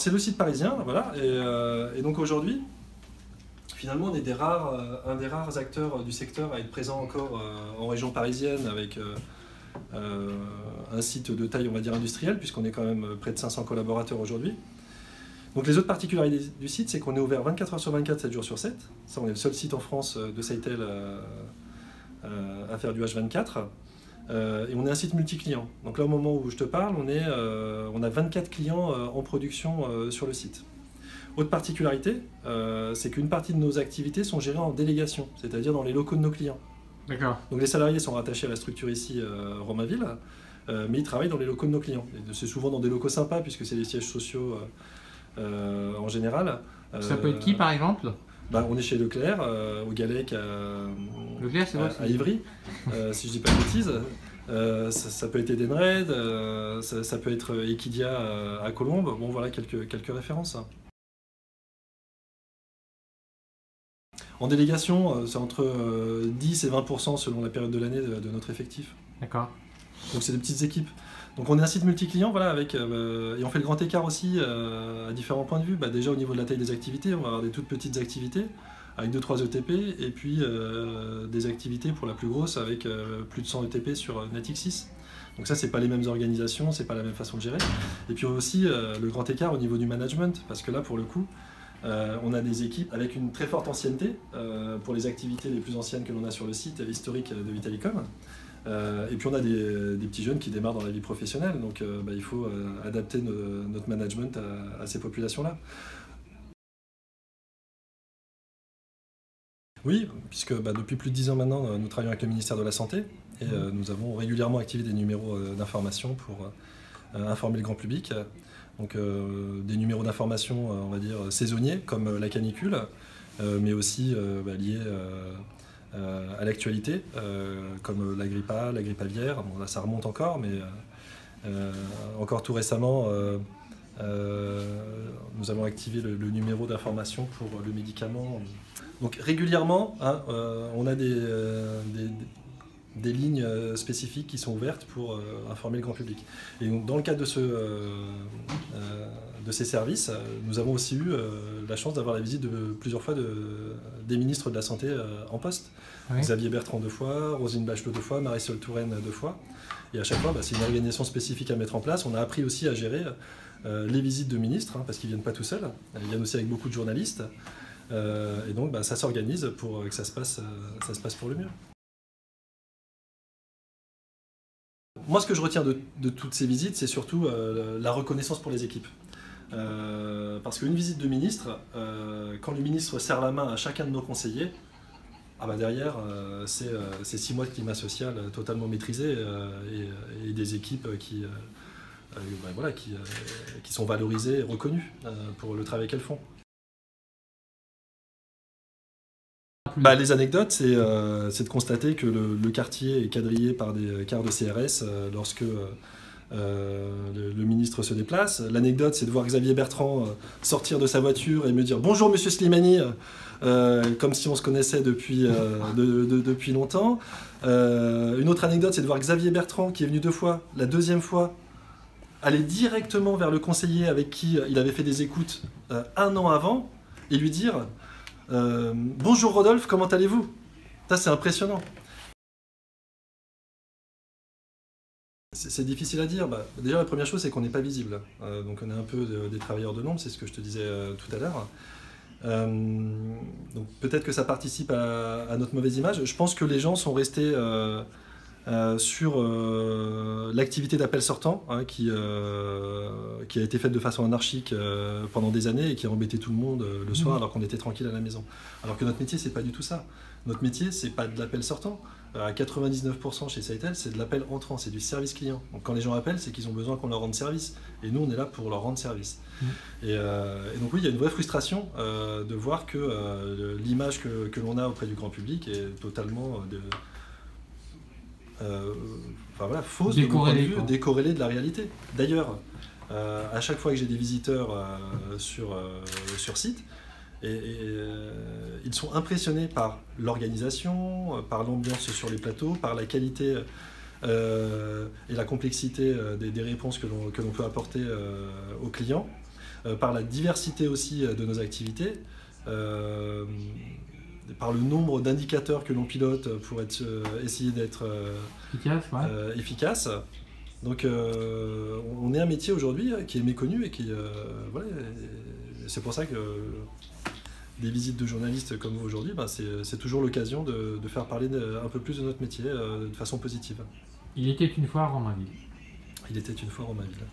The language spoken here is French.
C'est le site parisien, voilà. Et donc aujourd'hui, finalement, on est un des rares acteurs du secteur à être présent encore en région parisienne avec un site de taille, on va dire, industrielle, puisqu'on est quand même près de 500 collaborateurs aujourd'hui. Donc les autres particularités du site, c'est qu'on est ouvert 24 heures sur 24, 7 jours sur 7. Ça, on est le seul site en France de Seitel à faire du H24. Et on est un site multi-client. Donc là, au moment où je te parle, on a 24 clients en production sur le site. Autre particularité, c'est qu'une partie de nos activités sont gérées en délégation, c'est-à-dire dans les locaux de nos clients. D'accord. Donc les salariés sont rattachés à la structure ici, Romainville, mais ils travaillent dans les locaux de nos clients. C'est souvent dans des locaux sympas, puisque c'est des sièges sociaux en général. Ça peut être qui, par exemple? On est chez Leclerc, au Gallec, Leclerc, c'est vrai, à Ivry, si je dis pas de bêtises. Ça peut être Edenred, ça peut être Equidia à Colombes. Bon, voilà quelques références. En délégation, c'est entre 10 et 20% selon la période de l'année de notre effectif. D'accord. Donc c'est des petites équipes. Donc on est un site multi-client, voilà, et on fait le grand écart aussi à différents points de vue. Déjà au niveau de la taille des activités, on va avoir des toutes petites activités avec 2-3 ETP, et puis des activités pour la plus grosse avec plus de 100 ETP sur Natixis. Donc ça, c'est pas les mêmes organisations, c'est pas la même façon de gérer. Et puis aussi le grand écart au niveau du management, parce que là, pour le coup, on a des équipes avec une très forte ancienneté pour les activités les plus anciennes que l'on a sur le site historique de Vitalicom. Et puis on a des petits jeunes qui démarrent dans la vie professionnelle, donc il faut adapter notre management à ces populations-là. Oui, puisque depuis plus de 10 ans maintenant, nous travaillons avec le ministère de la Santé, et nous avons régulièrement activé des numéros d'information pour informer le grand public. Donc des numéros d'information, on va dire, saisonniers, comme la canicule, mais aussi liés à l'actualité, comme la grippe A, la grippe aviaire. Bon, là, ça remonte encore, mais encore tout récemment, nous avons activé le numéro d'information pour le médicament. Donc régulièrement, on a des lignes spécifiques qui sont ouvertes pour informer le grand public. Et donc, dans le cadre de ces services, nous avons aussi eu la chance d'avoir la visite plusieurs fois des ministres de la Santé en poste. Oui. Xavier Bertrand 2 fois, Roselyne Bachelot 2 fois, Marisol Touraine 2 fois. Et à chaque fois, c'est une organisation spécifique à mettre en place. On a appris aussi à gérer les visites de ministres, parce qu'ils ne viennent pas tout seuls. Ils viennent aussi avec beaucoup de journalistes. Et donc ça s'organise pour que ça se passe pour le mieux. Moi, ce que je retiens de toutes ces visites, c'est surtout la reconnaissance pour les équipes. Parce qu'une visite de ministre, quand le ministre serre la main à chacun de nos conseillers, derrière, c'est 6 mois de climat social totalement maîtrisé et des équipes qui sont valorisées et reconnues pour le travail qu'elles font. Les anecdotes, c'est de constater que le quartier est quadrillé par des cars de CRS lorsque le ministre se déplace. L'anecdote, c'est de voir Xavier Bertrand sortir de sa voiture et me dire « Bonjour Monsieur Slimani », comme si on se connaissait depuis longtemps. Une autre anecdote, c'est de voir Xavier Bertrand, qui est venu 2 fois, la 2e fois, aller directement vers le conseiller avec qui il avait fait des écoutes 1 an avant, et lui dire bonjour Rodolphe, comment allez-vous? Ça, c'est impressionnant. C'est difficile à dire. Déjà, la première chose, c'est qu'on n'est pas visible. Donc on est un peu des travailleurs de l'ombre, c'est ce que je te disais tout à l'heure. Donc peut-être que ça participe à notre mauvaise image. Je pense que les gens sont restés sur l'activité d'appel sortant, qui a été faite de façon anarchique pendant des années et qui a embêté tout le monde le soir alors qu'on était tranquille à la maison. Alors que notre métier, c'est pas du tout ça. Notre métier, c'est pas de l'appel sortant. À 99% chez Seitel, c'est de l'appel entrant, c'est du service client. Donc quand les gens appellent, c'est qu'ils ont besoin qu'on leur rende service. Et nous, on est là pour leur rendre service. Et donc oui, il y a une vraie frustration de voir que l'image que l'on a auprès du grand public est totalement fausse, décorrélée de la réalité. D'ailleurs, à chaque fois que j'ai des visiteurs sur site, ils sont impressionnés par l'organisation, par l'ambiance sur les plateaux, par la qualité et la complexité des réponses que l'on peut apporter aux clients. par la diversité aussi de nos activités, par le nombre d'indicateurs que l'on pilote pour essayer d'être efficace. Donc on est un métier aujourd'hui qui est méconnu et qui voilà, c'est pour ça que des visites de journalistes comme vous aujourd'hui, c'est toujours l'occasion de faire parler un peu plus de notre métier de façon positive. Il était une fois Romainville. Il était une fois Romainville.